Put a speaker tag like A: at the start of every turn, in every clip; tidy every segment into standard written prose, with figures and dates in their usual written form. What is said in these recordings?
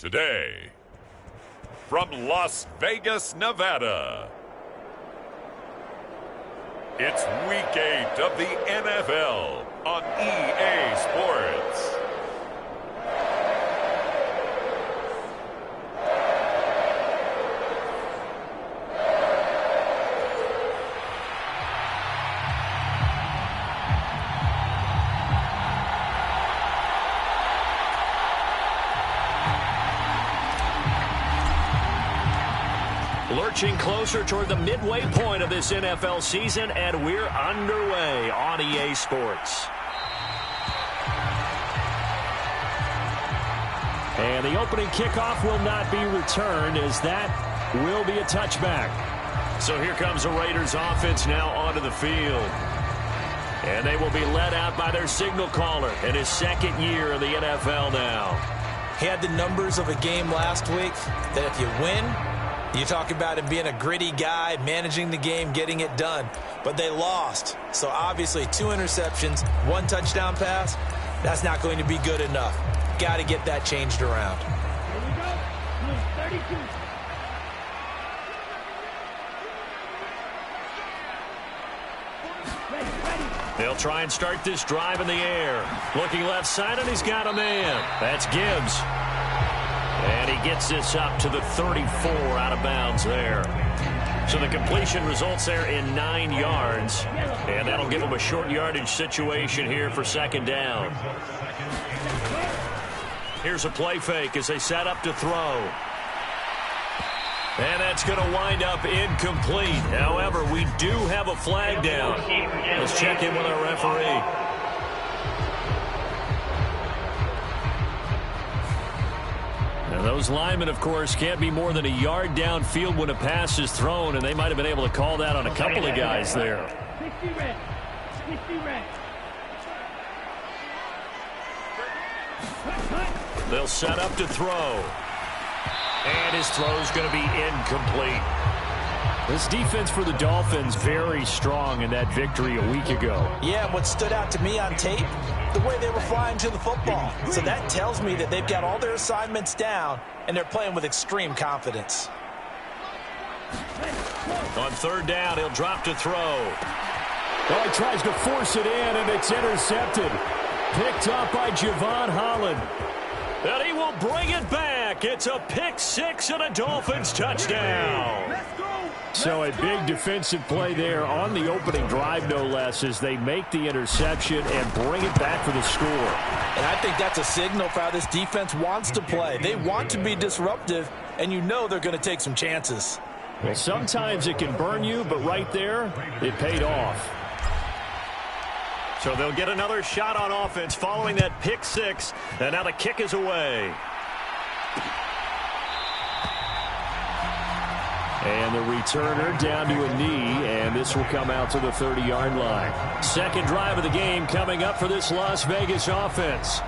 A: Today, from Las Vegas, Nevada, it's Week 8 of the NFL on EA Sports.
B: Lurching closer toward the midway point of this NFL season, and we're underway on EA Sports. And the opening kickoff will not be returned, as that will be a touchback. So here comes the Raiders offense now onto the field. And they will be led out by their signal caller in his second year in the NFL now.
C: He had the numbers of a game last week that if you win, you talk about him being a gritty guy, managing the game, getting it done. But they lost. So obviously 2 interceptions, 1 touchdown pass, that's not going to be good enough. Got to get that changed around.
D: Here we go. 32.
B: They'll try and start this drive in the air. Looking left side, and he's got a man. That's Gibbs. And he gets this up to the 34 out of bounds there. So the completion results there in 9 yards. And that'll give him a short yardage situation here for second down. Here's a play fake as they set up to throw. And that's going to wind up incomplete. However, we do have a flag down. Let's check in with our referee. Now, those linemen, of course, can't be more than a yard downfield when a pass is thrown, and they might have been able to call that on a couple of guys there.
D: 60 red. 60 red.
B: They'll set up to throw. And his throw is going to be incomplete. This defense for the Dolphins very strong in that victory a week ago.
C: Yeah, what stood out to me on tape, the way they were flying to the football. So that tells me that they've got all their assignments down, and they're playing with extreme confidence.
B: On third down, he'll drop to throw.
E: Well, he tries to force it in, and it's intercepted. Picked up by Javon Holland.
B: And he will bring it back. It's a pick six and a Dolphins touchdown.
E: So a big defensive play there on the opening drive, no less, as they make the interception and bring it back for the score.
C: And I think that's a signal for how this defense wants to play. They want to be disruptive, and you know they're going to take some chances.
E: Well, sometimes it can burn you, but right there, it paid off.
B: So they'll get another shot on offense following that pick six, and now the kick is away.
E: And the returner down to a knee, and this will come out to the 30-yard line.
B: Second drive of the game coming up for this Las Vegas offense.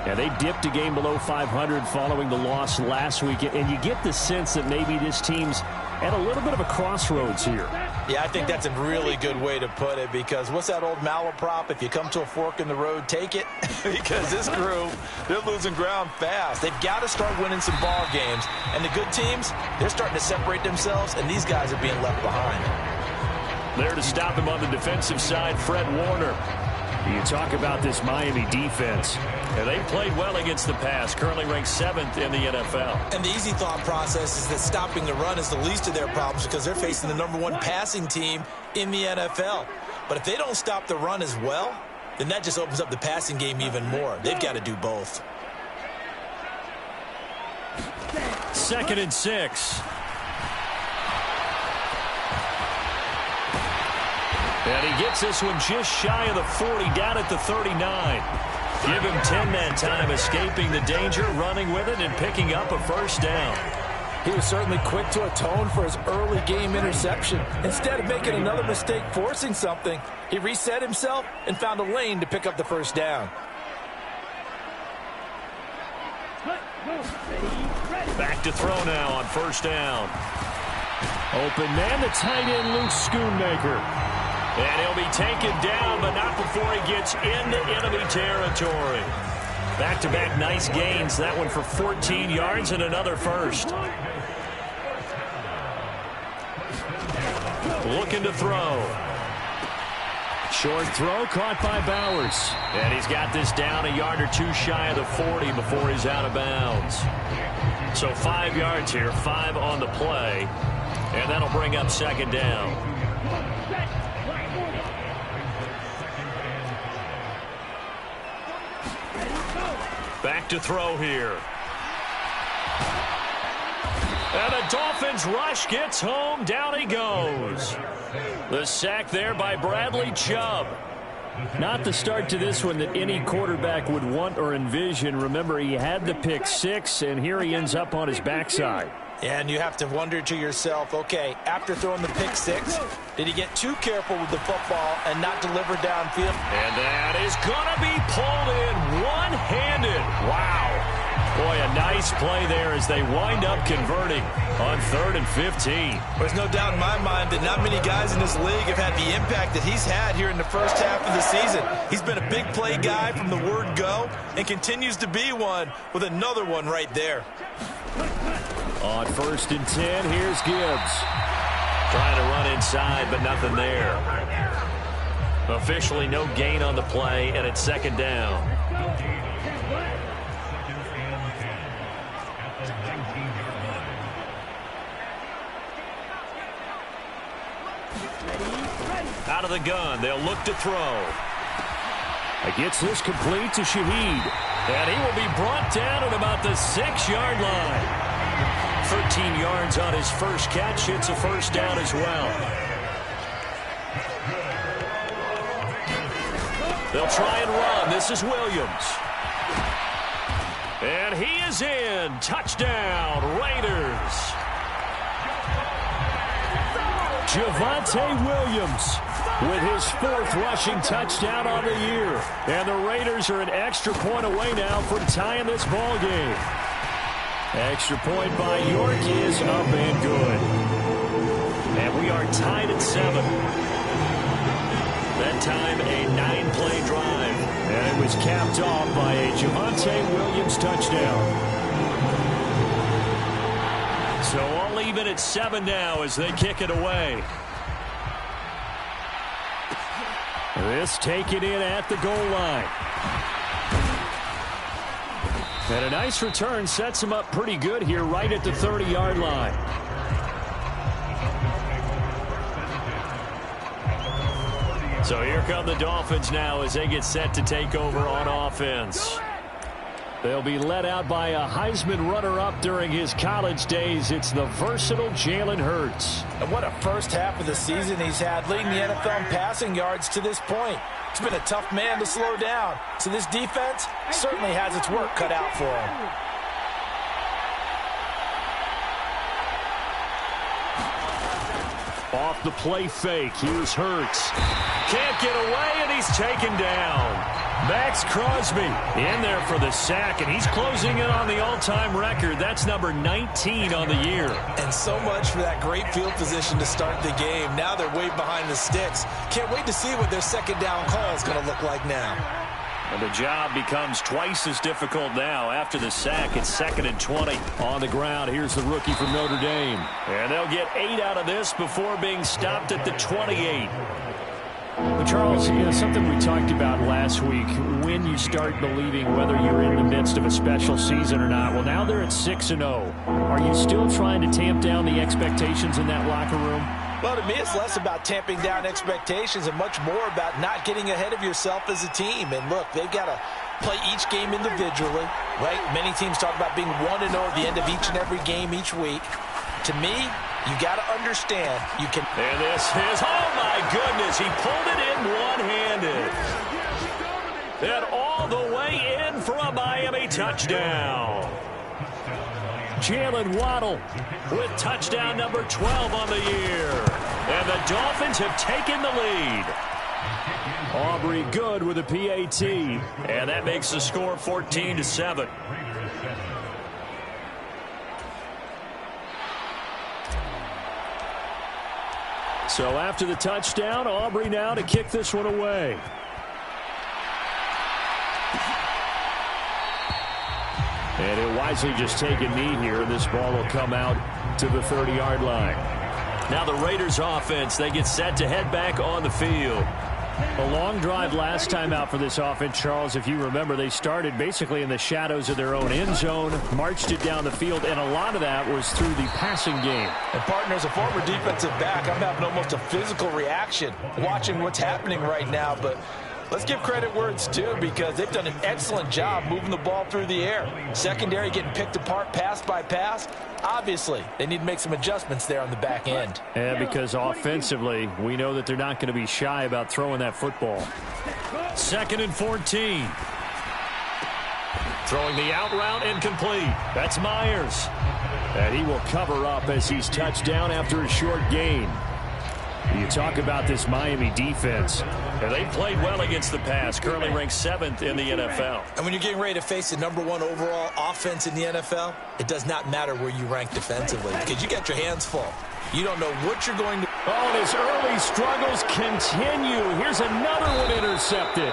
E: And they dipped a game below 500 following the loss last week, and you get the sense that maybe this team's at a little bit of a crossroads here.
C: Yeah, I think that's a really good way to put it, because what's that old malaprop? If you come to a fork in the road, take it. Because this crew, they're losing ground fast. They've got to start winning some ball games. And the good teams, they're starting to separate themselves, and these guys are being left behind.
B: There to stop him on the defensive side, Fred Warner.
E: You talk about this Miami defense.
B: And they played well against the pass, currently ranked 7th in the NFL.
C: And the easy thought process is that stopping the run is the least of their problems, because they're facing the #1 passing team in the NFL. But if they don't stop the run as well, then that just opens up the passing game even more. They've got to do both.
B: 2nd and 6. And he gets this one just shy of the 40, down at the 39. Give him 10 that time, escaping the danger, running with it, and picking up a first down.
C: He was certainly quick to atone for his early game interception. Instead of making another mistake forcing something, he reset himself and found a lane to pick up the first down.
B: Back to throw now on first down.
E: Open man, the tight end, Luke Schoonmaker.
B: And he'll be taken down, but not before he gets into enemy territory. Back-to-back nice gains. That one for 14 yards and another first. Looking to throw.
E: Short throw caught by Bowers.
B: And he's got this down a yard or two shy of the 40 before he's out of bounds. So 5 yards here, 5 on the play. And that'll bring up second down. Back to throw here. And the Dolphins rush gets home. Down he goes. The sack there by Bradley Chubb.
E: Not the start to this one that any quarterback would want or envision. Remember, he had the pick 6, and here he ends up on his backside.
C: And you have to wonder to yourself, okay, after throwing the pick 6, did he get too careful with the football and not deliver downfield?
B: And that is going to be pulled in one-handed. Wow. Boy, a nice play there as they wind up converting on 3rd and 15.
C: There's no doubt in my mind that not many guys in this league have had the impact that he's had here in the first half of the season. He's been a big play guy from the word go and continues to be one with another one right there.
E: On 1st and 10, here's Gibbs.
B: Trying to run inside, but nothing there. Officially no gain on the play, and it's second down. Out of the gun, they'll look to throw.
E: Gets this complete to Shaheed.
B: And he will be brought down at about the 6-yard line. 13 yards on his first catch. It's a first down as well. They'll try and run. This is Williams. And he is in. Touchdown, Raiders.
E: Javonte Williams with his 4th rushing touchdown on the year. And the Raiders are an extra point away now from tying this ball game. Extra point by York is up and good.
B: And we are tied at 7. That time a 9-play drive.
E: And it was capped off by a Javonte Williams touchdown.
B: So all even at 7 now as they kick it away.
E: This taken in at the goal line. And a nice return sets him up pretty good here right at the 30-yard line.
B: So here come the Dolphins now as they get set to take over on offense.
E: They'll be led out by a Heisman runner-up during his college days. It's the versatile Jalen Hurts.
C: And what a first half of the season he's had, leading the NFL in passing yards to this point. He's been a tough man to slow down. So this defense certainly has its work cut out for him.
E: Off the play fake, here's Hurts.
B: Can't get away, and he's taken down. Max Crosby in there for the sack, and he's closing in on the all-time record. That's number 19 on the year.
C: And so much for that great field position to start the game. Now they're way behind the sticks. Can't wait to see what their second down call is going to look like now.
B: And the job becomes twice as difficult now. After the sack, it's 2nd and 20.
E: On the ground, here's the rookie from Notre Dame.
B: And they'll get 8 out of this before being stopped at the 28.
E: Well, Charles, something we talked about last week, when you start believing whether you're in the midst of a special season or not. Well, now they're at 6-0. Are you still trying to tamp down the expectations in that locker room?
C: Well, to me, it's less about tamping down expectations and much more about not getting ahead of yourself as a team. And look, they've got to play each game individually, right? Many teams talk about being 1-0 at the end of each and every game each week. To me, you got to understand you can.
B: And this is, oh my goodness, he pulled it in one-handed. And all the way in for a Miami touchdown.
E: Jalen Waddle
B: with touchdown number 12 on the year. And the Dolphins have taken the lead.
E: Aubrey Good with a PAT.
B: And that makes the score 14-7.
E: So after the touchdown, Aubrey now to kick this one away. And he'll wisely just take a knee here, and this ball will come out to the 30-yard line.
B: Now the Raiders offense, they get set to head back on the field.
E: A long drive last time out for this offense, Charles. If you remember, they started basically in the shadows of their own end zone, marched it down the field, and a lot of that was through the passing game.
C: And partner, as a former defensive back, I'm having almost a physical reaction watching what's happening right now. But let's give credit where it's due, because they've done an excellent job moving the ball through the air. Secondary getting picked apart pass by pass. Obviously, they need to make some adjustments there on the back end.
E: Yeah, because offensively, we know that they're not going to be shy about throwing that football.
B: 2nd and 14. Throwing the out route, incomplete. That's Myers.
E: And he will cover up as he's touched down after a short gain. You talk about this Miami defense.
B: And they played well against the pass, currently ranked 7th in the NFL.
C: And when you're getting ready to face the #1 overall offense in the NFL, it does not matter where you rank defensively, because you got your hands full. You don't know what you're going to...
E: Oh, and his early struggles continue. Here's another one intercepted.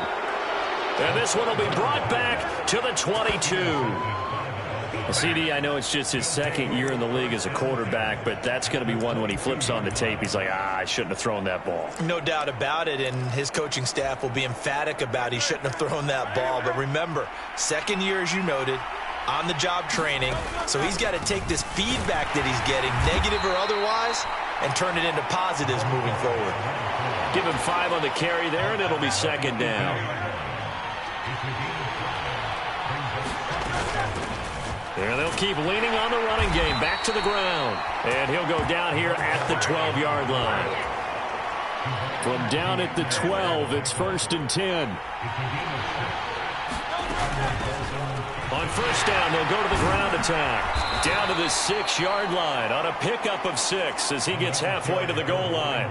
B: And this one will be brought back to the 22.
E: CD, I know it's just his 2nd year in the league as a quarterback, but that's going to be one when he flips on the tape. He's like, I shouldn't have thrown that ball.
C: No doubt about it, and his coaching staff will be emphatic about he shouldn't have thrown that ball. But remember, 2nd year, as you noted, on-the-job training, so he's got to take this feedback that he's getting, negative or otherwise, and turn it into positives moving forward.
B: Give him 5 on the carry there, and it'll be 2nd down. And they'll keep leaning on the running game. Back to the ground. And he'll go down here at the 12-yard line.
E: From down at the 12, it's 1st and 10.
B: On 1st down, they'll go to the ground attack. Down to the 6-yard line on a pickup of 6 as he gets halfway to the goal line.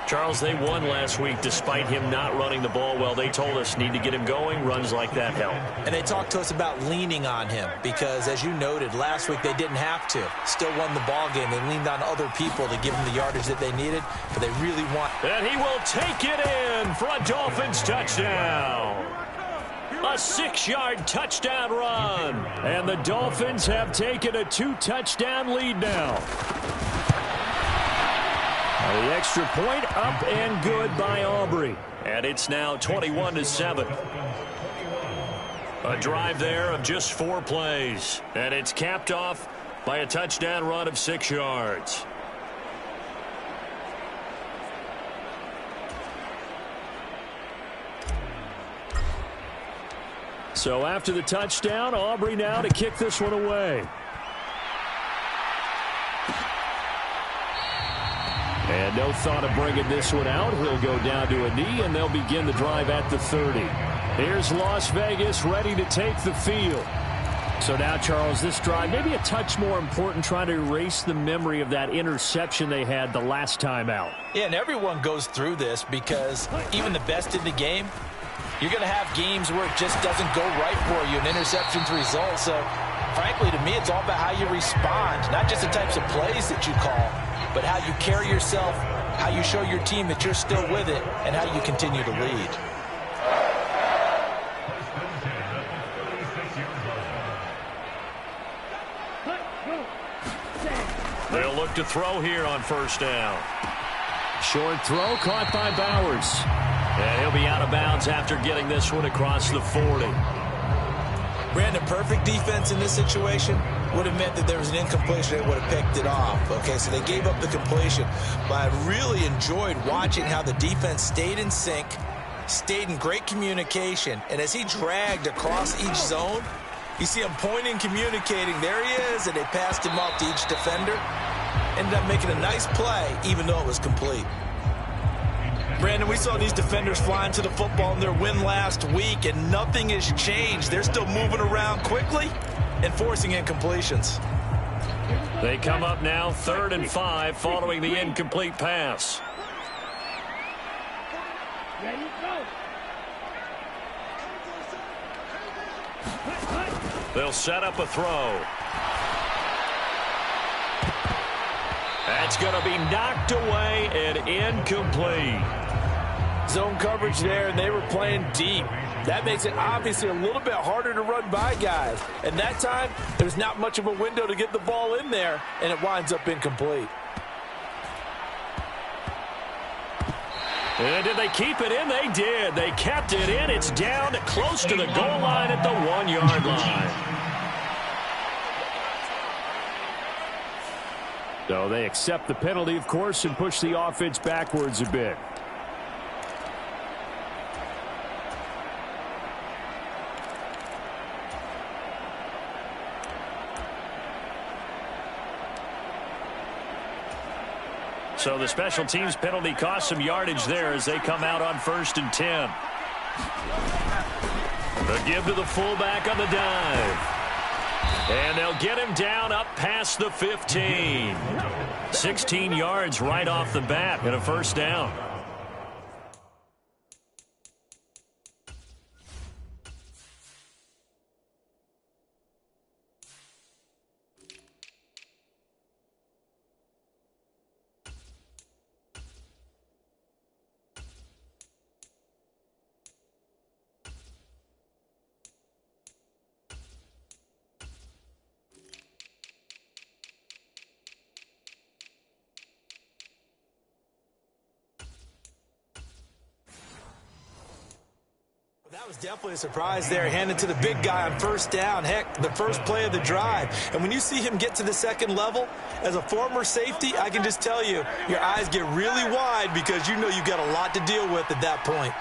B: Charles, they won last week despite him not running the ball well. They told us need to get him going. Runs like that help.
C: And they talked to us about leaning on him because, as you noted, last week they didn't have to. Still won the ball game. They leaned on other people to give them the yardage that they needed, but they really want...
B: And he will take it in for a Dolphins touchdown. A 6-yard touchdown run.
E: And the Dolphins have taken a 2-touchdown lead now. The extra point up and good by Aubrey.
B: And it's now 21-7. A drive there of just 4 plays. And it's capped off by a touchdown run of 6 yards.
E: So after the touchdown, Aubrey now to kick this one away. And no thought of bringing this one out. He'll go down to a knee, and they'll begin the drive at the 30. Here's Las Vegas ready to take the field. So now, Charles, this drive maybe a touch more important, trying to erase the memory of that interception they had the last time out.
C: Yeah, and everyone goes through this because even the best in the game, you're going to have games where it just doesn't go right for you, and interceptions result. So, frankly, to me, it's all about how you respond, not just the types of plays that you call, but how you carry yourself, how you show your team that you're still with it, and how you continue to lead.
B: They'll look to throw here on 1st down.
E: Short throw caught by Bowers.
B: And he'll be out of bounds after getting this one across the 40.
C: Brandon, perfect defense in this situation would have meant that there was an incompletion. They would have picked it off. Okay, so they gave up the completion. But I really enjoyed watching how the defense stayed in sync, stayed in great communication. And as he dragged across each zone, you see him pointing, communicating. There he is, and they passed him off to each defender. Ended up making a nice play, even though it was complete. Brandon, we saw these defenders flying to the football in their win last week, and nothing has changed. They're still moving around quickly and forcing incompletions.
B: They come up now 3rd and 5 following the incomplete pass.
D: Ready, go.
B: They'll set up a throw. That's going to be knocked away and incomplete.
C: Zone coverage there, and they were playing deep. That makes it obviously a little bit harder to run by guys. And that time, there's not much of a window to get the ball in there, and it winds up incomplete.
B: And did they keep it in? They did. They kept it in. It's down close to the goal line at the 1-yard line.
E: So they accept the penalty, of course, and push the offense backwards a bit.
B: So the special teams penalty cost some yardage there as they come out on 1st and 10. The give to the fullback on the dive. And they'll get him down up past the 15. 16 yards right off the bat and a first down.
C: That was definitely a surprise there, handed to the big guy on 1st down. Heck, the first play of the drive. And when you see him get to the 2nd level, as a former safety, I can just tell you, your eyes get really wide because you know you've got a lot to deal with at that point.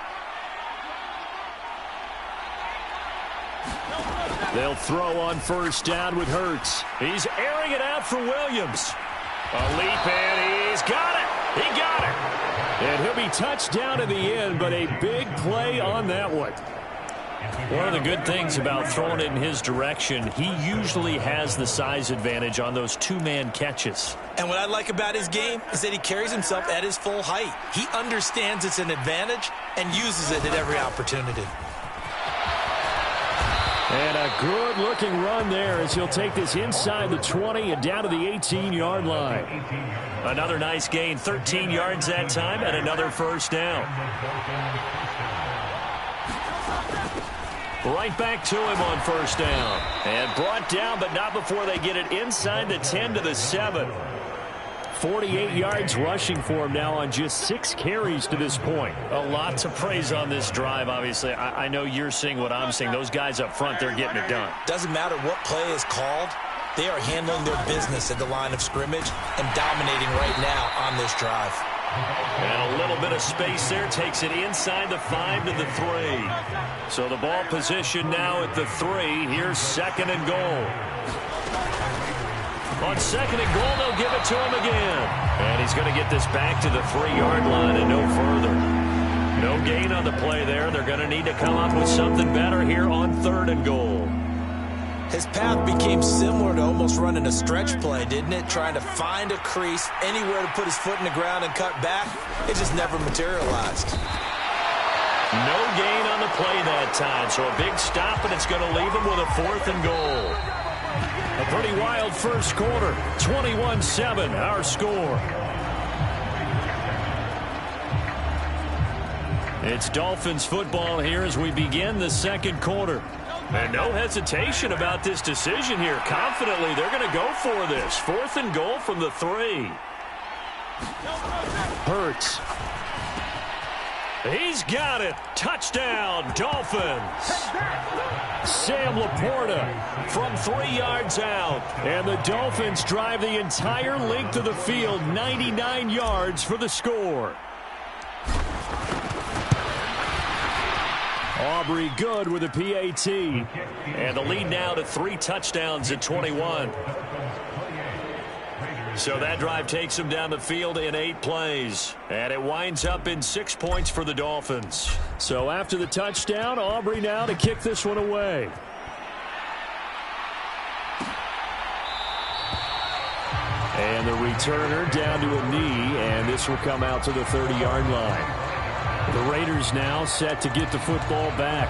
E: They'll throw on 1st down with Hurts.
B: He's airing it out for Williams. A leap, and he's got it. He got it.
E: And he'll be touched down in the end, but a big play on that one.
B: One of the good things about throwing it in his direction, he usually has the size advantage on those 2-man catches.
C: And what I like about his game is that he carries himself at his full height. He understands it's an advantage and uses it at every opportunity.
E: And a good-looking run there as he'll take this inside the 20 and down to the 18-yard line.
B: Another nice gain, 13 yards that time, and another first down. Right back to him on 1st down. And brought down, but not before they get it inside the 10 to the 7.
E: 48 yards rushing for him now on just 6 carries to this point.
B: A lot to praise on this drive, obviously. I know you're seeing what I'm seeing. Those guys up front, they're getting it done.
C: Doesn't matter what play is called. They are handling their business at the line of scrimmage and dominating right now on this drive.
B: And a little bit of space there takes it inside the 5 to the 3. So the ball position now at the 3. Here's 2nd and goal. On 2nd and goal, they'll give it to him again. And he's going to get this back to the 3-yard line and no further. No gain on the play there. They're going to need to come up with something better here on 3rd and goal.
C: His path became similar to almost running a stretch play, didn't it? Trying to find a crease, anywhere to put his foot in the ground and cut back. It just never materialized.
B: No gain on the play that time, so a big stop, and it's going to leave him with a 4th and goal.
E: A pretty wild first quarter. 21-7, our score.
B: It's Dolphins football here as we begin the 2nd quarter. And no hesitation about this decision here. Confidently, they're going to go for this. 4th and goal from the 3.
E: Hurts.
B: He's got it. Touchdown, Dolphins.
E: Sam Laporta
B: from 3 yards out.
E: And the Dolphins drive the entire length of the field, 99 yards for the score. Aubrey good with a PAT.
B: And the lead now to 3 touchdowns at 21. So that drive takes them down the field in 8 plays. And it winds up in 6 points for the Dolphins.
E: So after the touchdown, Aubrey now to kick this one away. And the returner down to a knee, and this will come out to the 30-yard line. The Raiders now set to get the football back.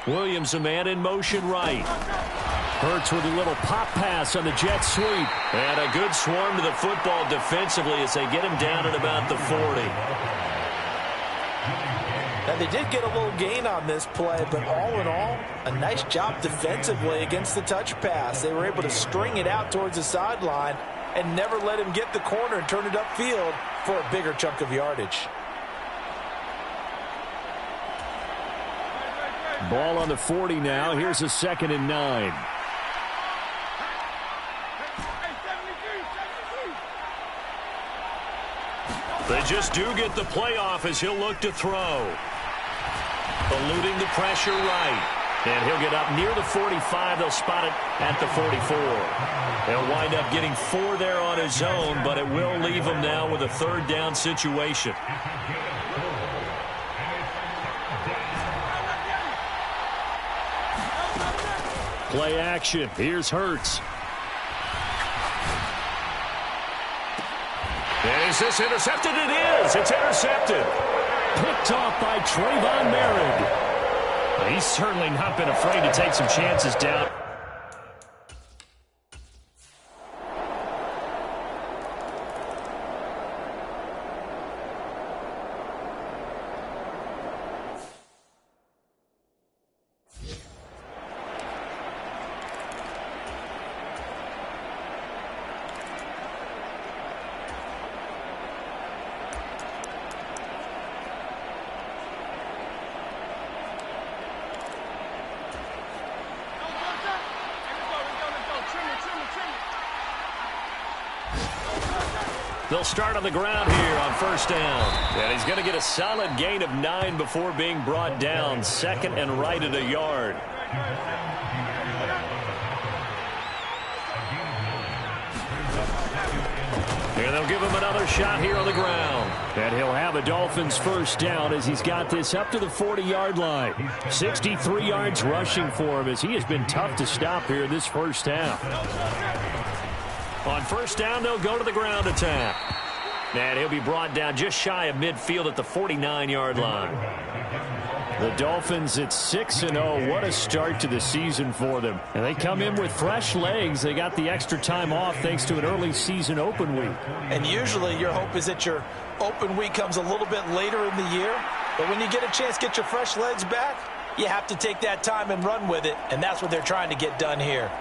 B: Williams a man in motion right. Hurts with a little pop pass on the jet sweep. And a good swarm to the football defensively as they get him down at about the 40.
C: Now, they did get a little gain on this play, but all in all, a nice job defensively against the touch pass. They were able to string it out towards the sideline and never let him get the corner and turn it upfield for a bigger chunk of yardage.
E: Ball on the 40 now. Here's a 2nd and 9.
B: They just do get the playoff as he'll look to throw. Eluding the pressure right. And he'll get up near the 45. They'll spot it at the 44. He'll wind up getting 4 there on his own, but it will leave him now with a 3rd down situation.
E: Play action. Here's Hurts.
B: And is this intercepted? It is. It's intercepted.
E: Picked off by Trayvon Merritt.
B: He's certainly not been afraid to take some chances down. They'll start on the ground here on 1st down. And he's going to get a solid gain of 9 before being brought down. 2nd and right at a yard. And they'll give him another shot here on the ground.
E: And he'll have a Dolphins 1st down as he's got this up to the 40-yard line. 63 yards rushing for him as he has been tough to stop here this 1st half.
B: On 1st down, they'll go to the ground attack. And he'll be brought down just shy of midfield at the 49-yard line.
E: The Dolphins at 6-0. What a start to the season for them. And they come in with fresh legs. They got the extra time off thanks to an early season open week.
C: And usually your hope is that your open week comes a little bit later in the year. But when you get a chance to get your fresh legs back, you have to take that time and run with it. And that's what they're trying to get done here.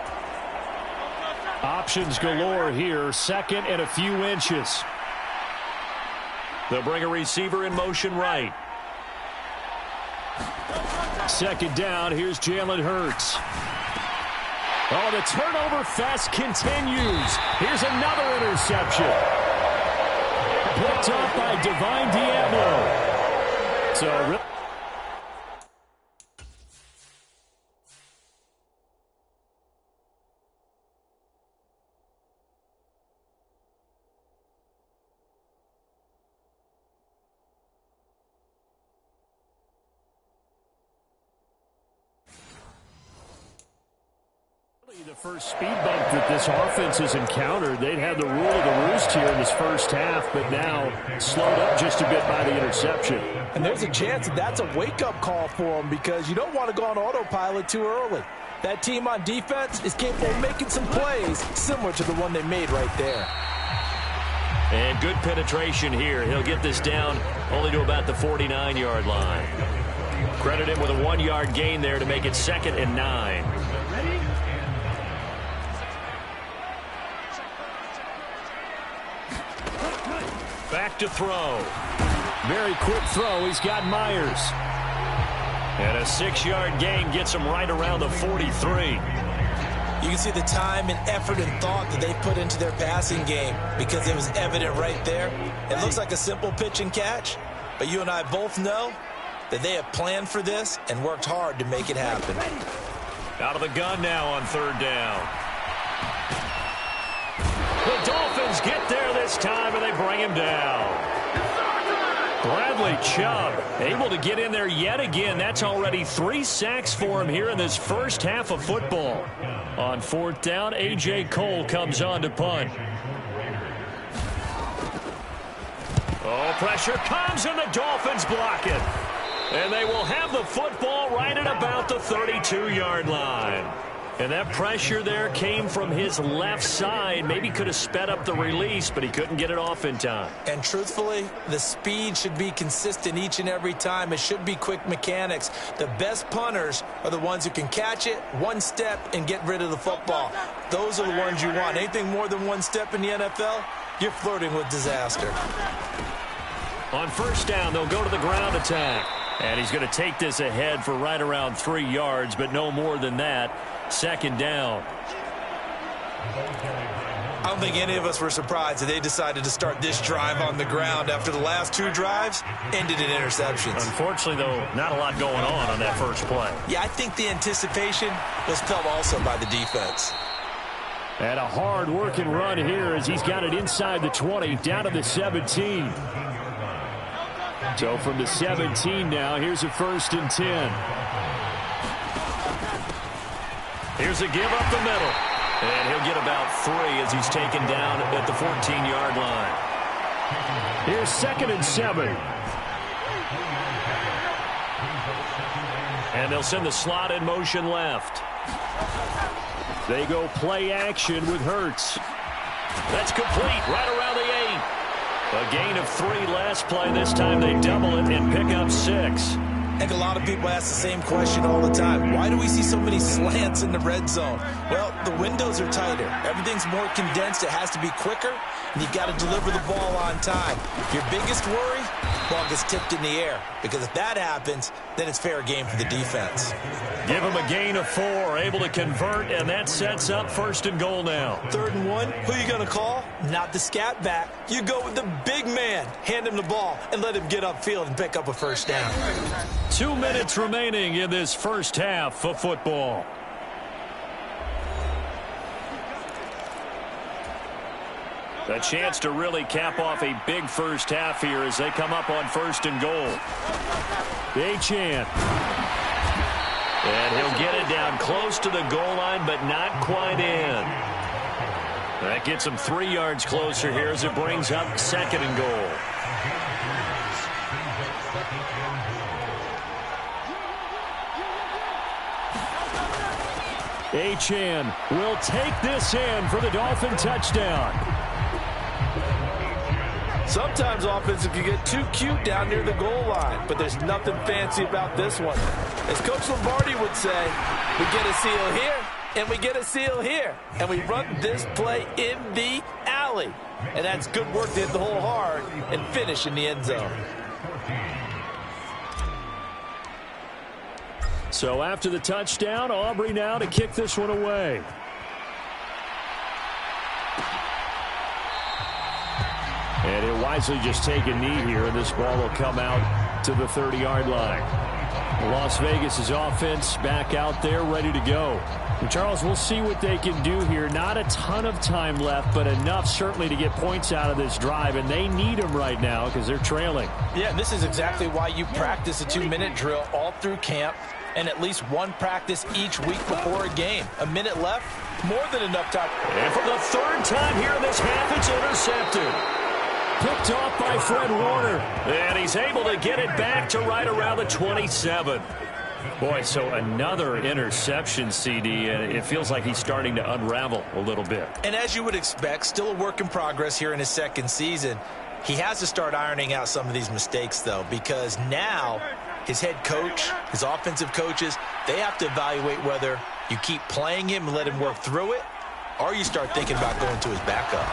E: Options galore here. 2nd and a few inches.
B: They'll bring a receiver in motion right.
E: 2nd down. Here's Jalen Hurts. Oh, the turnover fest continues. Here's another interception. Picked off by Divine Diablo. So the first speed bump that this offense has encountered. They'd had the rule of the roost here in this 1st half, but now slowed up just a bit by the interception.
C: And there's a chance that that's a wake-up call for them because you don't want to go on autopilot too early. That team on defense is capable of making some plays similar to the one they made right there.
B: And good penetration here. He'll get this down only to about the 49-yard line. Credit him with a 1-yard gain there to make it 2nd and 9. Back to throw.
E: Very quick throw. He's got Myers.
B: And a 6-yard gain gets him right around the 43.
C: You can see the time and effort and thought that they put into their passing game because it was evident right there. It looks like a simple pitch and catch, but you and I both know that they have planned for this and worked hard to make it happen.
B: Out of the gun now on 3rd down. The Dolphins get there this time, and they bring him down. Bradley Chubb able to get in there yet again. That's already 3 sacks for him here in this 1st half of football. On 4th down, A.J. Cole comes on to punt. Oh, pressure comes, and the Dolphins block it. And they will have the football right at about the 32-yard line. And that pressure there came from his left side. Maybe could have sped up the release, but he couldn't get it off in time.
C: And truthfully, the speed should be consistent each and every time. It should be quick mechanics. The best punters are the ones who can catch it, one step, and get rid of the football. Those are the ones you want. Anything more than one step in the NFL, you're flirting with disaster.
B: On first down, they'll go to the ground attack. And he's going to take this ahead for right around 3 yards, but no more than that. Second down.
C: I don't think any of us were surprised that they decided to start this drive on the ground after the last 2 drives ended in interceptions.
B: Unfortunately, though, not a lot going on that first play.
C: Yeah, I think the anticipation was felt also by the defense.
E: And a hard-working run here as he's got it inside the 20, down to the 17. So from the 17 now, here's a 1st and 10.
B: Here's a give up the middle. And he'll get about 3 as he's taken down at the 14-yard line.
E: Here's 2nd and 7.
B: And they'll send the slot in motion left.
E: They go play action with Hurts.
B: That's complete right around the 8. A gain of 3 last play. This time they double it and pick up 6.
C: I think a lot of people ask the same question all the time. Why do we see so many slants in the red zone? Well, the windows are tighter. Everything's more condensed. It has to be quicker, and you've got to deliver the ball on time. Your biggest worry? Ball gets tipped in the air, because if that happens, then it's fair game for the defense.
B: Give him a gain of 4, able to convert, and that sets up 1st and goal now.
C: 3rd and 1, who are you going to call? Not the scat back. You go with the big man. Hand him the ball and let him get upfield and pick up a 1st down.
B: 2 minutes remaining in this first half of football. A chance to really cap off a big first half here as they come up on 1st and goal.
E: Achane.
B: And he'll get it down close to the goal line, but not quite in. That gets him 3 yards closer here as it brings up 2nd and goal.
E: Achane will take this in for the Dolphin touchdown.
C: Sometimes offenses can get too cute down near the goal line, but there's nothing fancy about this one. As Coach Lombardi would say, we get a seal here, and we get a seal here, and we run this play in the alley. And that's good work to hit the hole hard and finish in the end zone.
E: So after the touchdown, Aubrey now to kick this one away. And he'll wisely just take a knee here, and this ball will come out to the 30-yard line. Las Vegas' offense back out there ready to go. And Charles, we'll see what they can do here. Not a ton of time left, but enough certainly to get points out of this drive, and they need them right now because they're trailing.
C: Yeah, and this is exactly why you practice a 2-minute drill all through camp and at least one practice each week before a game. A minute left, more than enough time.
B: And for the 3rd time here in this half, it's intercepted.
E: Picked off by Fred Warner.
B: And he's able to get it back to right around the 27. Boy, so another interception, CD, and it feels like he's starting to unravel a little bit.
C: And as you would expect, still a work in progress here in his 2nd season. He has to start ironing out some of these mistakes, though, because now his head coach, his offensive coaches, they have to evaluate whether you keep playing him and let him work through it, or you start thinking about going to his backup.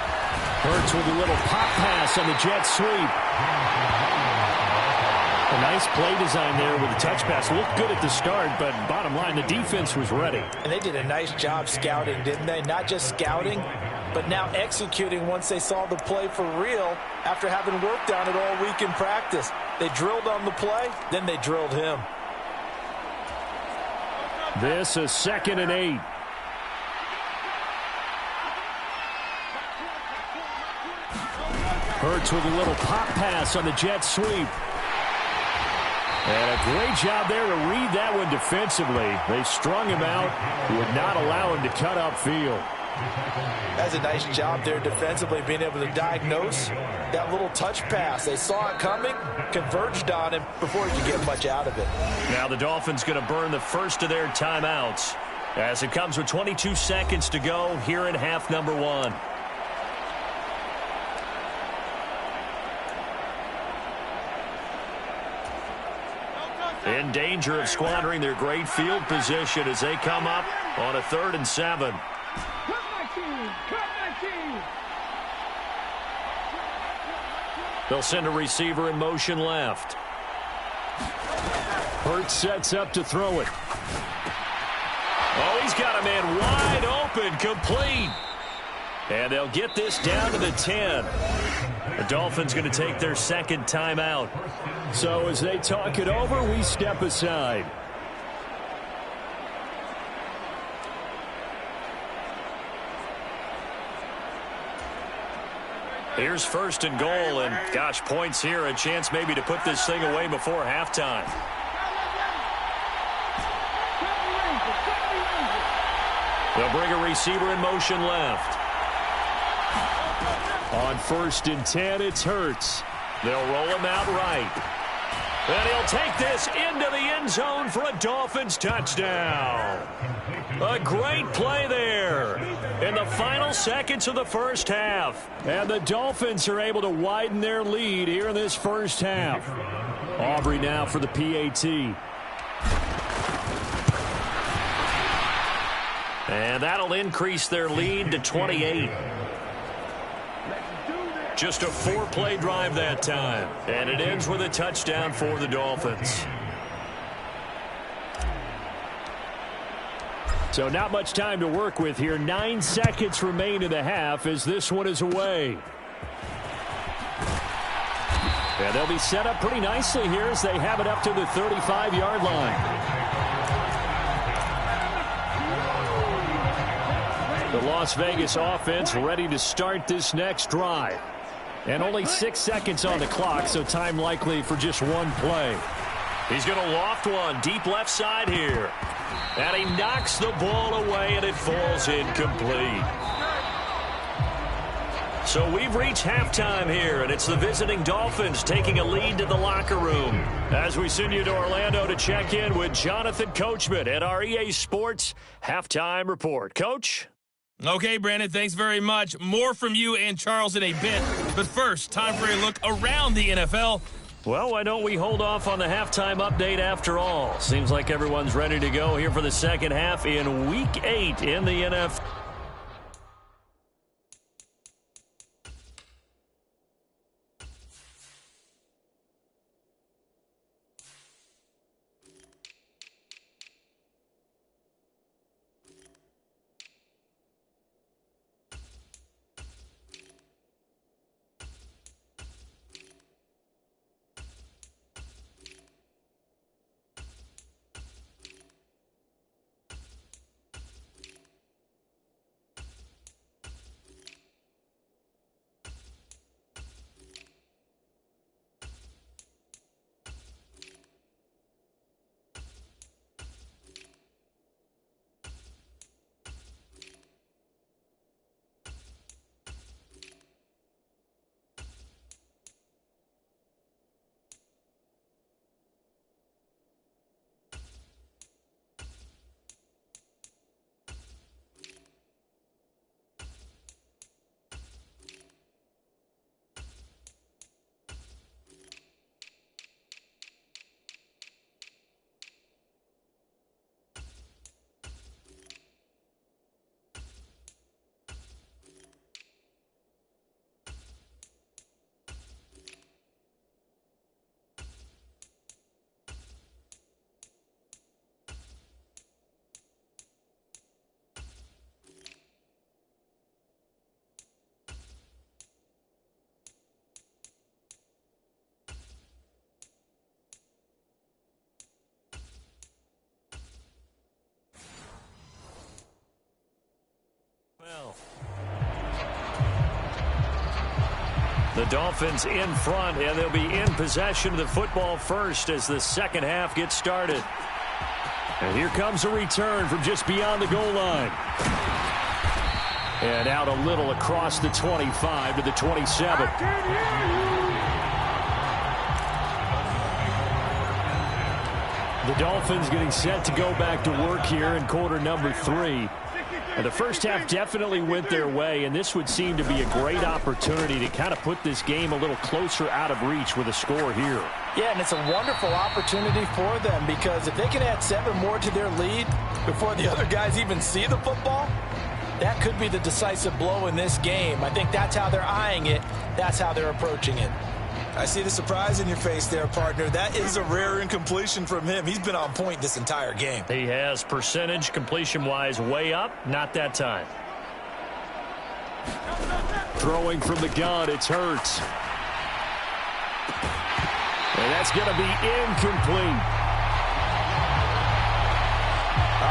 E: Hurts with a little pop pass on the jet sweep. A nice play design there with the touch pass. Looked good at the start, but bottom line, the defense was ready.
C: And they did a nice job scouting, didn't they? Not just scouting, but now executing once they saw the play for real after having worked on it all week in practice. They drilled on the play, then they drilled him.
E: This is 2nd and 8. Hurts with a little pop pass on the jet sweep. And a great job there to read that one defensively. They strung him out, would not allow him to cut upfield.
C: That's a nice job there defensively, being able to diagnose that little touch pass. They saw it coming, converged on him before he could get much out of it.
B: Now the Dolphins going to burn the first of their timeouts as it comes with 22 seconds to go here in half number 1. In danger of squandering their great field position as they come up on a 3rd and 7. They'll send a receiver in motion left.
E: Hurts sets up to throw it.
B: Oh, he's got a man wide open, complete. And they'll get this down to the 10. The Dolphins going to take their second timeout.
E: So as they talk it over, we step aside.
B: Here's 1st and goal, and gosh, points here, a chance maybe to put this thing away before halftime. They'll bring a receiver in motion left.
E: On 1st and 10, it's Hurts.
B: They'll roll him out right. And he'll take this into the end zone for a Dolphins touchdown. A great play there in the final seconds of the first half.
E: And the Dolphins are able to widen their lead here in this first half. Aubrey now for the PAT.
B: And that'll increase their lead to 28. Just a 4-play drive that time. And it ends with a touchdown for the Dolphins.
E: So not much time to work with here. 9 seconds remain in the half as this one is away. And they'll be set up pretty nicely here as they have it up to the 35-yard line. The Las Vegas offense ready to start this next drive. And only 6 seconds on the clock, so time likely for just one play.
B: He's going to loft one deep left side here. And he knocks the ball away, and it falls incomplete. So we've reached halftime here, and it's the visiting Dolphins taking a lead to the locker room. As we send you to Orlando to check in with Jonathan Coachman at our EA Sports Halftime Report. Coach?
F: Okay, Brandon, thanks very much. More from you and Charles in a bit. But first, time for a look around the NFL.
B: Well, why don't we hold off on the halftime update after all? Seems like everyone's ready to go here for the second half in Week 8 in the NFL. The Dolphins in front, and they'll be in possession of the football first as the second half gets started.
E: And here comes a return from just beyond the goal line. And out a little across the 25 to the 27. The Dolphins getting set to go back to work here in quarter number 3. And the first half definitely went their way, and this would seem to be a great opportunity to kind of put this game a little closer out of reach with a score here.
C: Yeah, and it's a wonderful opportunity for them, because if they can add 7 more to their lead before the other guys even see the football, that could be the decisive blow in this game. I think that's how they're eyeing it. That's how they're approaching it.
G: I see the surprise in your face there, partner. That is a rare incompletion from him. He's been on point this entire game.
B: He has percentage completion-wise way up. Not that time.
E: Throwing from the gun, it's Hurts. And that's going to be incomplete.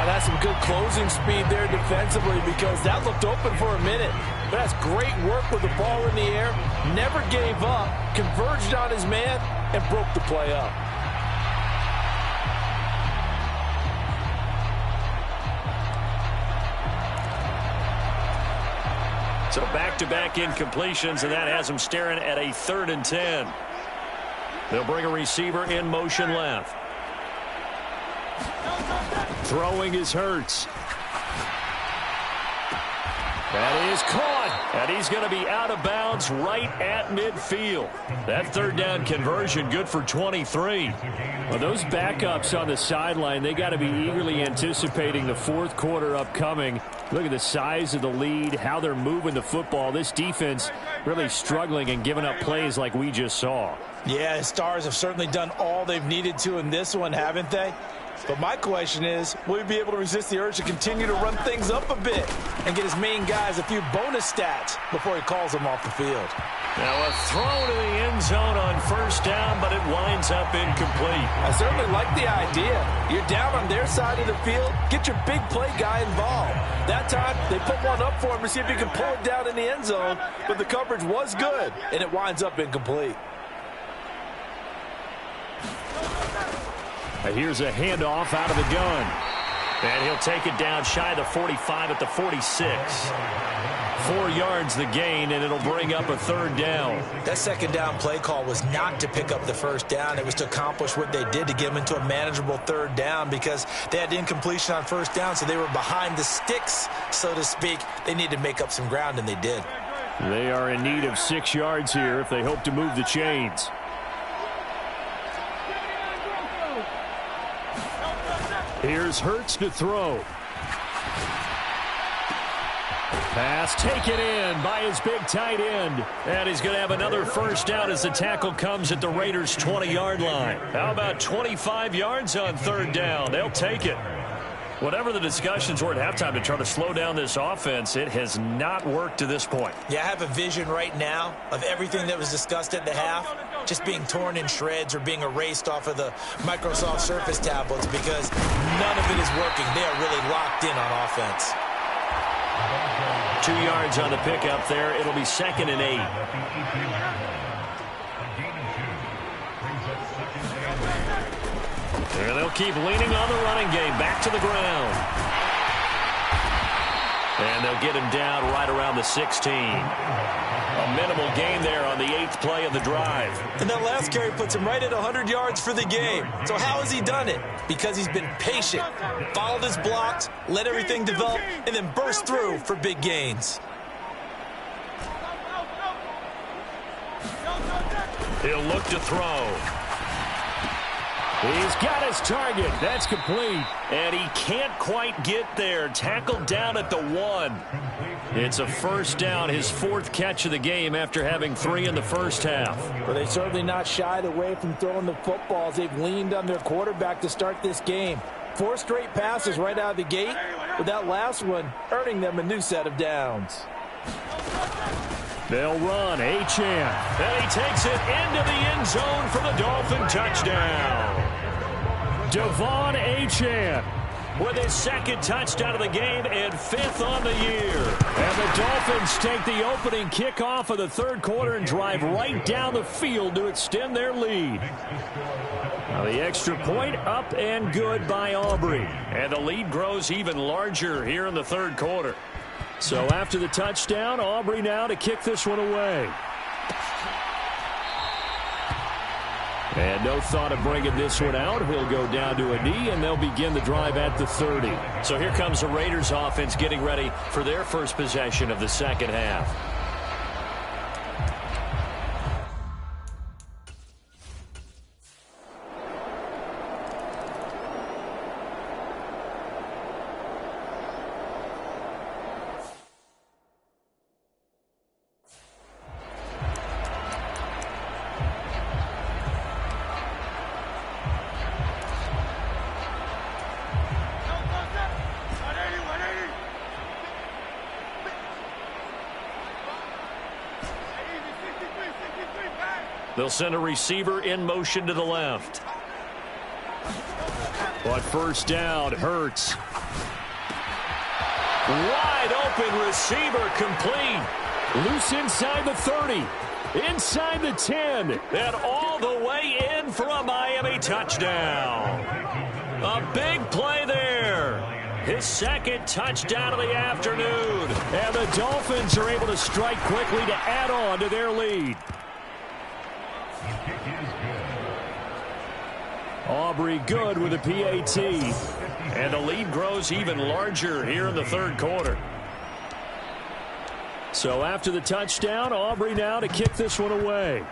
C: That's some good closing speed there defensively, because that looked open for a minute. But that's great work with the ball in the air. Never gave up, converged on his man, and broke the play up.
B: So back-to-back incompletions, and that has him staring at a 3rd and 10. They'll bring a receiver in motion left.
E: Throwing is Hurts. That is caught.
B: And he's going to be out of bounds right at midfield. That 3rd down conversion good for 23.
E: Well, those backups on the sideline, they got to be eagerly anticipating the 4th quarter upcoming. Look at the size of the lead, how they're moving the football. This defense really struggling and giving up plays like we just saw.
C: Yeah, Stars have certainly done all they've needed to in this one, haven't they? But my question is, will he be able to resist the urge to continue to run things up a bit and get his main guys a few bonus stats before he calls them off the field?
B: Now a throw to the end zone on 1st down, but it winds up incomplete.
C: I certainly like the idea. You're down on their side of the field, get your big play guy involved. That time, they put one up for him to see if he can pull it down in the end zone, but the coverage was good, and it winds up incomplete.
E: Here's a handoff out of the gun.
B: And he'll take it down shy of the 45 at the 46. 4 yards the gain, and it'll bring up a 3rd down.
C: That 2nd down play call was not to pick up the 1st down. It was to accomplish what they did to get them into a manageable 3rd down, because they had incompletion on 1st down, so they were behind the sticks, so to speak. They needed to make up some ground, and they did.
E: They are in need of 6 yards here if they hope to move the chains. Here's Hurts to throw. Pass taken in by his big tight end.
B: And he's going to have another 1st down as the tackle comes at the Raiders' 20-yard line. How about 25 yards on 3rd down? They'll take it. Whatever the discussions were at halftime to try to slow down this offense, it has not worked to this point.
C: Yeah, I have a vision right now of everything that was discussed at the half just being torn in shreds or being erased off of the Microsoft Surface tablets, because none of it is working. They are really locked in on offense.
B: 2 yards on the pickup there. It'll be 2nd and 8. And they'll keep leaning on the running game. Back to the ground. And they'll get him down right around the 16. A minimal gain there on the 8th play of the drive.
C: And that last carry puts him right at 100 yards for the game. So how has he done it? Because he's been patient, followed his blocks, let everything develop, and then burst through for big gains.
B: He'll look to throw.
E: He's got his target. That's complete.
B: And he can't quite get there. Tackled down at the 1. It's a 1st down, his 4th catch of the game after having 3 in the 1st half.
C: But they certainly not shied away from throwing the footballs. They've leaned on their quarterback to start this game. 4 straight passes right out of the gate, with that last one earning them a new set of downs.
E: They'll run. Achane.
B: And he takes it into the end zone for the Dolphin touchdown.
E: Devon Achane
B: with his 2nd touchdown of the game and 5th on the year.
E: And the Dolphins take the opening kickoff of the 3rd quarter and drive right down the field to extend their lead. Now the extra point up and good by Aubrey.
B: And the lead grows even larger here in the 3rd quarter.
E: So after the touchdown, Aubrey now to kick this one away. And no thought of bringing this one out. He'll go down to a knee, and they'll begin the drive at the 30.
B: So here comes the Raiders offense getting ready for their first possession of the second half. They'll send a receiver in motion to the left.
E: But first down, Hurts.
B: Wide open receiver complete.
E: Loose inside the 30. Inside the 10.
B: And all the way in for a Miami touchdown. A big play there. His second touchdown of the afternoon.
E: And the Dolphins are able to strike quickly to add on to their lead. Aubrey good with a PAT.
B: And the lead grows even larger here in the third quarter.
E: So after the touchdown, Aubrey now to kick this one away.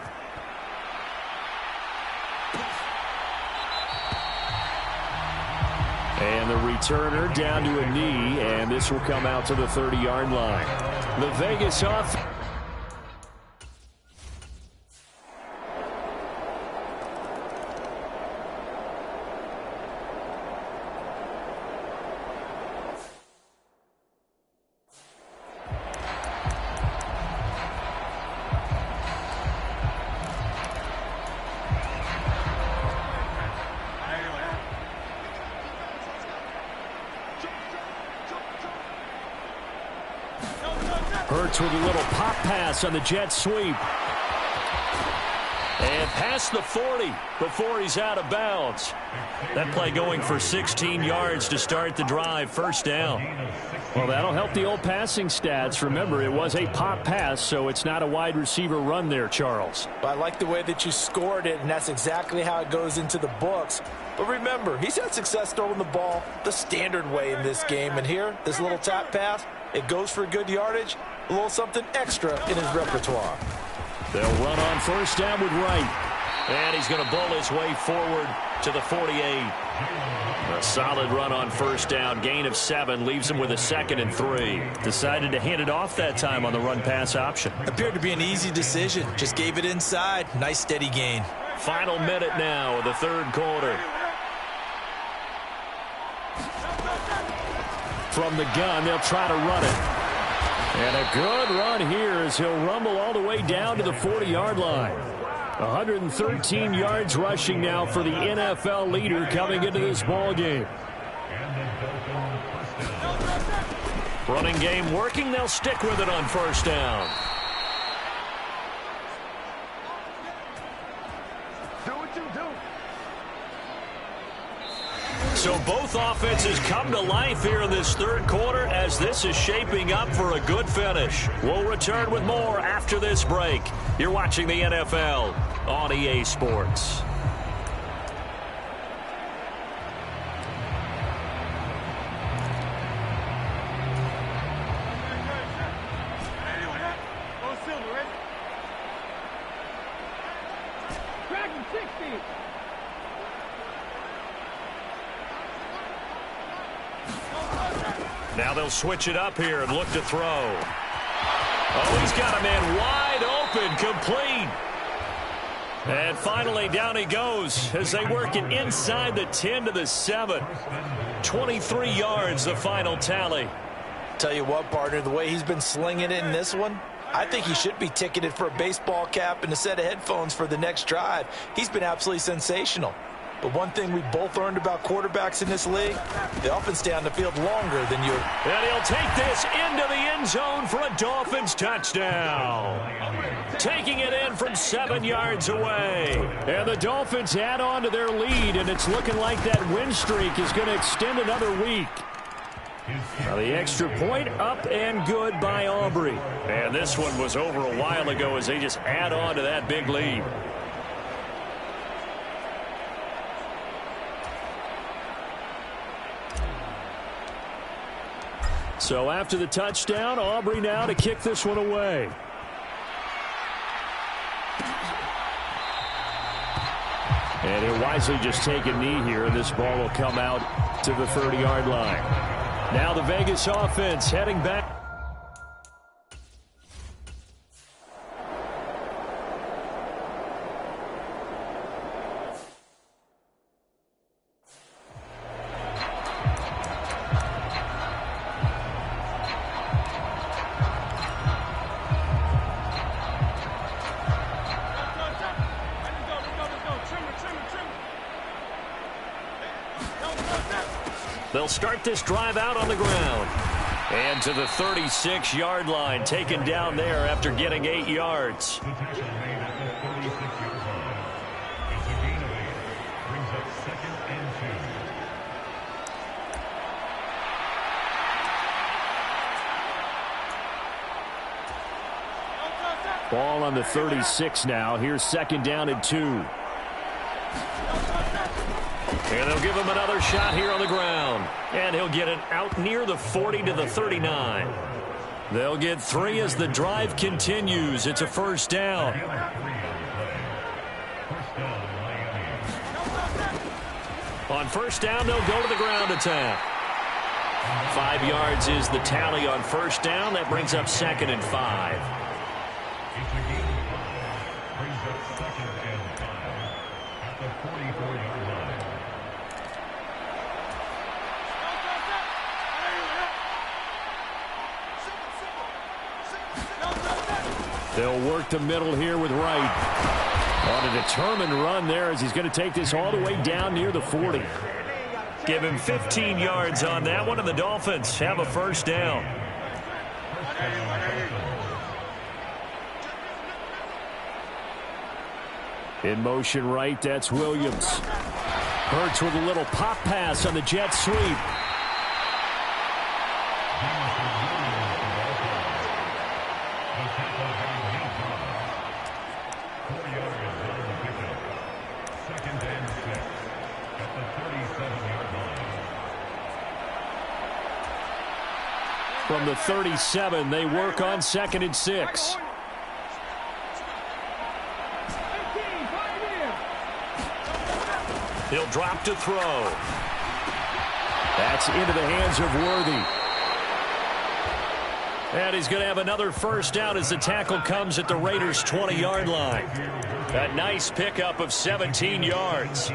E: And the returner down to a knee, and this will come out to the 30-yard line. The Vegas offense. Hurts with a little pop pass on the jet sweep.
B: And past the 40 before he's out of bounds. That play going for 16 yards to start the drive. First down.
E: Well, that'll help the old passing stats. Remember, it was a pop pass, so it's not a wide receiver run there, Charles.
C: I like the way that you scored it, and that's exactly how it goes into the books. But remember, he's had success throwing the ball the standard way in this game. And here, this little tap pass, it goes for good yardage, a little something extra in his repertoire.
E: They'll run on first down with Wright.
B: And he's going to bowl his way forward to the 48. A solid run on first down. Gain of 7 leaves him with a 2nd and 3.
E: Decided to hand it off that time on the run-pass option.
C: Appeared to be an easy decision. Just gave it inside. Nice steady gain.
B: Final minute now of the third quarter.
E: From the gun, they'll try to run it. And a good run here as he'll rumble all the way down to the 40-yard line. 113 yards rushing now for the NFL leader coming into this ball game.
B: Running game working. They'll stick with it on first down. So both offenses come to life here in this third quarter as this is shaping up for a good finish. We'll return with more after this break. You're watching the NFL on EA Sports.
D: Dragon 60.
B: Now they'll switch it up here and look to throw. Oh, he's got a man wide open, complete. And finally, down he goes as they work it inside the 10 to the 7. 23 yards, the final tally.
C: Tell you what, partner, the way he's been slinging it in this one, I think he should be ticketed for a baseball cap and a set of headphones for the next drive. He's been absolutely sensational. But one thing we both learned about quarterbacks in this league, they often stay on the field longer than you.
B: And he'll take this into the end zone for a Dolphins touchdown. Taking it in from 7 yards away.
E: And the Dolphins add on to their lead, and it's looking like that win streak is going to extend another week. Now the extra point up and good by Aubrey.
B: And this one was over a while ago as they just add on to that big lead.
E: So after the touchdown, Aubrey now to kick this one away. And he'll wisely just take a knee here, and this ball will come out to the 30-yard line. Now the Vegas offense heading back.
B: They'll start this drive out on the ground. And to the 36-yard line, taken down there after getting 8 yards.
E: Ball on the 36 now. Here's 2nd down and 2.
B: And they'll give him another shot here on the ground. And he'll get it out near the 40 to the 39. They'll get 3 as the drive continues. It's a 1st down. On 1st down, they'll go to the ground attack. 5 yards is the tally on 1st down. That brings up 2nd and 5.
E: They'll work the middle here with Wright. On a determined run there as he's going to take this all the way down near the 40.
B: Give him 15 yards on that one, and the Dolphins have a 1st down.
E: In motion right, that's Williams. Hurts with a little pop pass on the jet sweep. From the 37, they work on 2nd and 6.
B: He'll drop to throw.
E: That's into the hands of Worthy.
B: And he's going to have another 1st down as the tackle comes at the Raiders' 20-yard line. A nice pickup of 17 yards.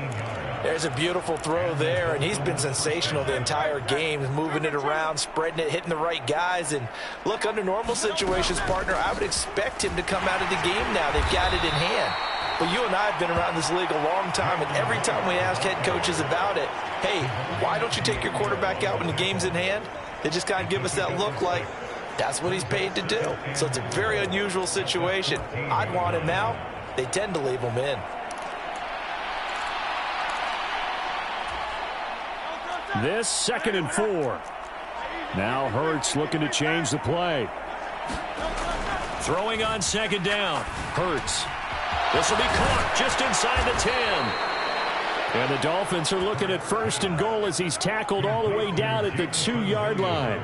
C: There's a beautiful throw there, and he's been sensational the entire game, moving it around, spreading it, hitting the right guys. And look, under normal situations, partner, I would expect him to come out of the game now. They've got it in hand. But you and I have been around this league a long time, and every time we ask head coaches about it, hey, why don't you take your quarterback out when the game's in hand? They just kind of give us that look like that's what he's paid to do. So it's a very unusual situation. I'd want him now. They tend to leave him in.
E: This 2nd and 4. Now Hurts looking to change the play.
B: Throwing on 2nd down. Hurts. This will be caught just inside the 10.
E: And the Dolphins are looking at 1st and goal as he's tackled all the way down at the 2-yard line.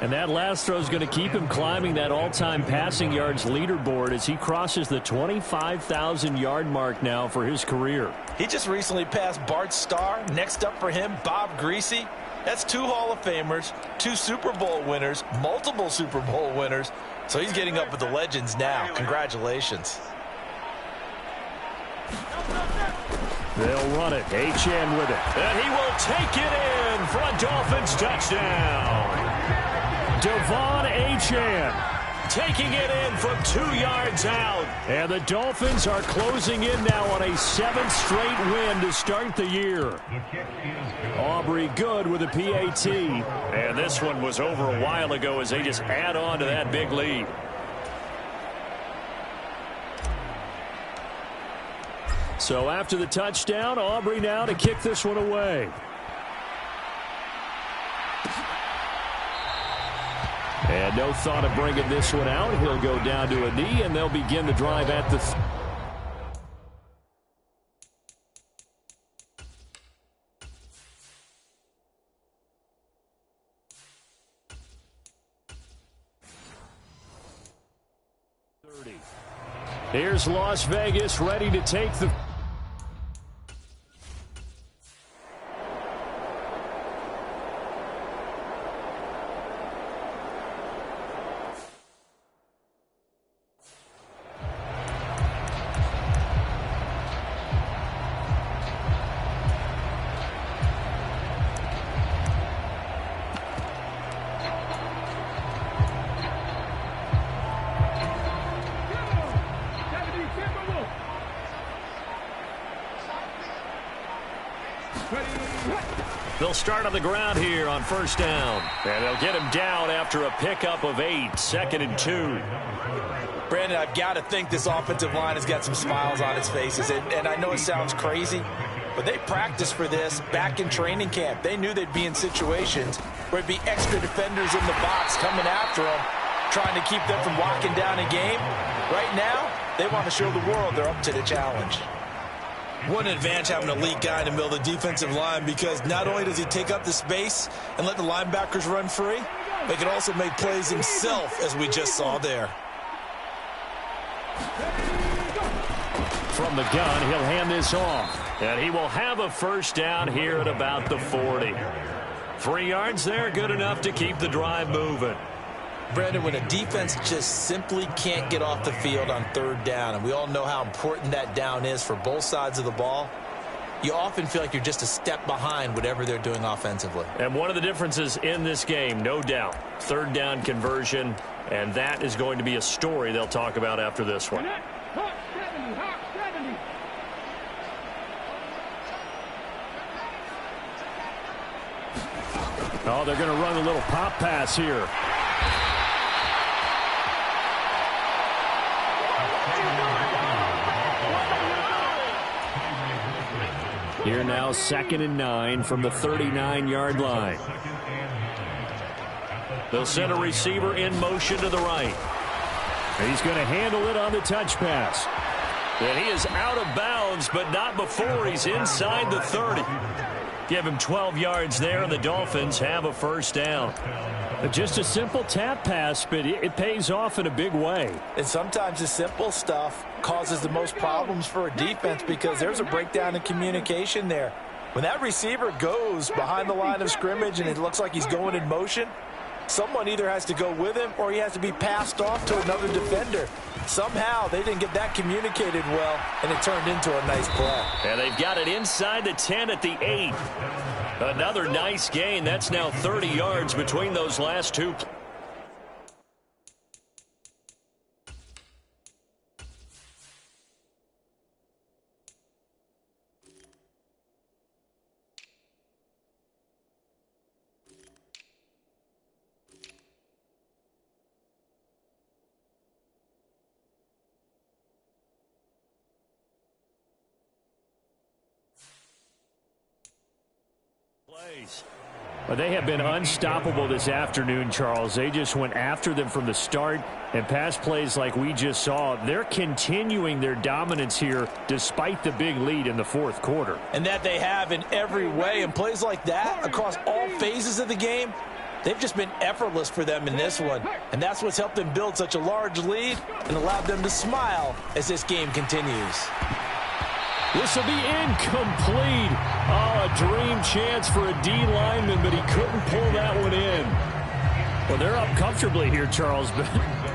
E: And that last throw is going to keep him climbing that all-time passing yards leaderboard as he crosses the 25,000-yard mark now for his career.
C: He just recently passed Bart Starr. Next up for him, Bob Greasy. That's 2 Hall of Famers, 2 Super Bowl winners, multiple Super Bowl winners. So he's getting up with the legends now. Congratulations.
E: They'll run it. Achane with it.
B: And he will take it in for a Dolphins touchdown.
E: Devon Achane
B: taking it in from 2 yards out.
E: And the Dolphins are closing in now on a 7th straight win to start the year. Aubrey good with a PAT.
B: And this one was over a while ago as they just add on to that big lead.
E: So after the touchdown, Aubrey now to kick this one away. And no thought of bringing this one out. He'll go down to a knee, and they'll begin the drive at the 30. Here's Las Vegas ready to take the... They'll start on the ground here on first down. And they'll get him down after a pickup of 8, 2nd and 2.
C: Brandon, I've got to think this offensive line has got some smiles on its faces. And I know it sounds crazy, but they practiced for this back in training camp. They knew they'd be in situations where it'd be extra defenders in the box coming after them, trying to keep them from locking down a game. Right now, they want to show the world they're up to the challenge.
G: What an advantage having an elite guy in the middle of the defensive line, because not only does he take up the space and let the linebackers run free, but he can also make plays himself, as we just saw there.
E: From the gun, he'll hand this off. And he will have a first down here at about the 40. 3 yards there, good enough to keep the drive moving.
C: Brandon, when a defense just simply can't get off the field on 3rd down, and we all know how important that down is for both sides of the ball, you often feel like you're just a step behind whatever they're doing offensively.
E: And one of the differences in this game, no doubt, 3rd down conversion, and that is going to be a story they'll talk about after this one.
D: Hawk 70, Hawk 70.
E: Oh, they're going to run a little pop pass here. Here now, 2nd and 9 from the 39-yard line. They'll send a receiver in motion to the right. He's going to handle it on the touch pass. And he is out of bounds, but not before he's inside the 30. Give him 12 yards there, and the Dolphins have a first down. Just a simple tap pass, but it pays off in a big way.
C: And sometimes the simple stuff causes the most problems for a defense, because there's a breakdown in communication there. When that receiver goes behind the line of scrimmage and it looks like he's going in motion, someone either has to go with him or he has to be passed off to another defender. Somehow they didn't get that communicated well, and it turned into a nice play.
E: And they've got it inside the 10 at the 8. Another nice gain. That's now 30 yards between those last two. Well, they have been unstoppable this afternoon, Charles. They just went after them from the start, and pass plays like we just saw. They're continuing their dominance here despite the big lead in the 4th quarter.
C: And that they have in every way. And plays like that across all phases of the game, they've just been effortless for them in this one. And that's what's helped them build such a large lead and allowed them to smile as this game continues.
E: This will be incomplete. Oh, a dream chance for a D lineman, but he couldn't pull that one in. Well, they're up comfortably here, Charles, but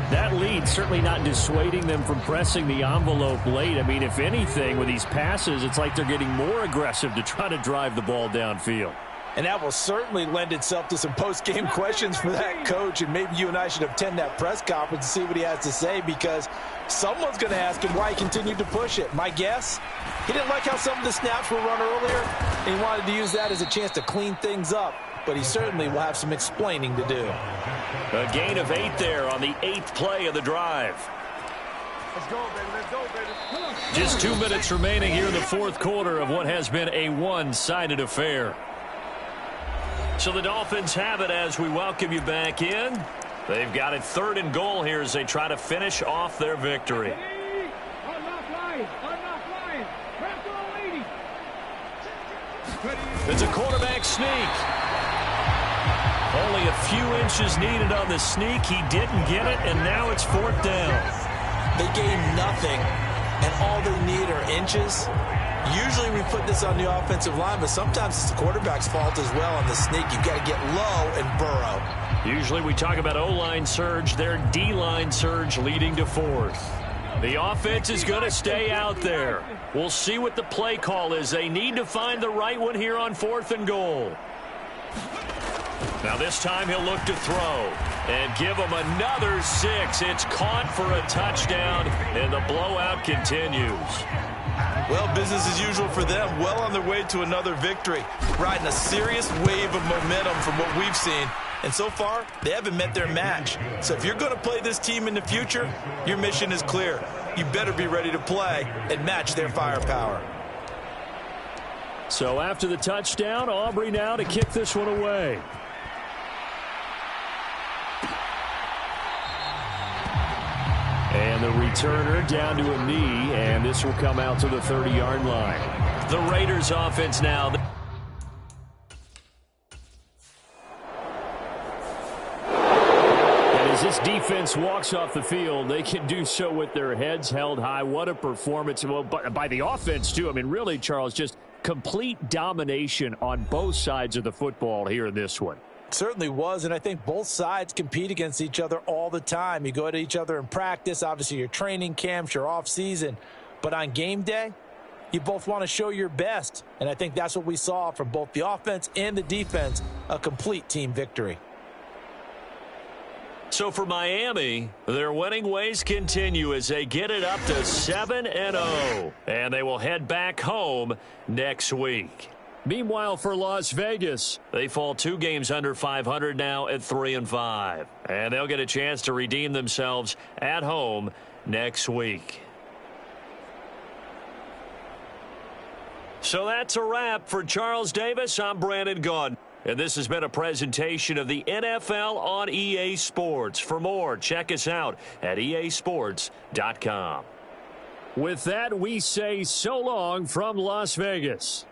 E: that lead certainly not dissuading them from pressing the envelope late. I mean, if anything, with these passes, it's like they're getting more aggressive to try to drive the ball downfield.
C: And that will certainly lend itself to some post-game questions for that coach, and maybe you and I should attend that press conference and see what he has to say, because someone's going to ask him why he continued to push it. My guess, he didn't like how some of the snaps were run earlier, and he wanted to use that as a chance to clean things up, but he certainly will have some explaining to do.
E: A gain of 8 there on the 8th play of the drive.
D: Let's go, baby. Let's go, baby.
E: Just 2 minutes remaining here in the 4th quarter of what has been a one-sided affair. So the Dolphins have it as we welcome you back in.
B: They've got it 3rd and goal here as they try to finish off their victory. It's a quarterback sneak. Only a few inches needed on the sneak. He didn't get it, and now it's 4th down.
C: They gained nothing, and all they need are inches. Usually we put this on the offensive line, but sometimes it's the quarterback's fault as well on the sneak. You've got to get low and burrow.
B: Usually we talk about O-line surge, their D-line surge leading to 4th. The offense is going to stay out there. We'll see what the play call is. They need to find the right one here on 4th and goal. Now this time he'll look to throw and give him another 6. It's caught for a touchdown, and the blowout continues.
G: Well, business as usual for them. Well on their way to another victory. Riding a serious wave of momentum from what we've seen. And so far, they haven't met their match. So if you're going to play this team in the future, your mission is clear. You better be ready to play and match their firepower.
E: So after the touchdown, Aubrey now to kick this one away. And the returner down to a knee, and this will come out to the 30-yard line.
B: The Raiders offense now.
E: And as this defense walks off the field, they can do so with their heads held high. What a performance. Well, by the offense, too. I mean, really, Charles, just complete domination on both sides of the football here in this one.
C: Certainly was, and I think both sides compete against each other all the time. You go at each other in practice, obviously your training camps, your off-season, but on game day, you both want to show your best, and I think that's what we saw from both the offense and the defense, a complete team victory.
B: So for Miami, their winning ways continue as they get it up to 7-0, and they will head back home next week.
E: Meanwhile, for Las Vegas,
B: they fall 2 games under 500 now at 3-5. And they'll get a chance to redeem themselves at home next week. So that's a wrap for Charles Davis. I'm Brandon Gaudin. And this has been a presentation of the NFL on EA Sports. For more, check us out at easports.com.
E: With that, we say so long from Las Vegas.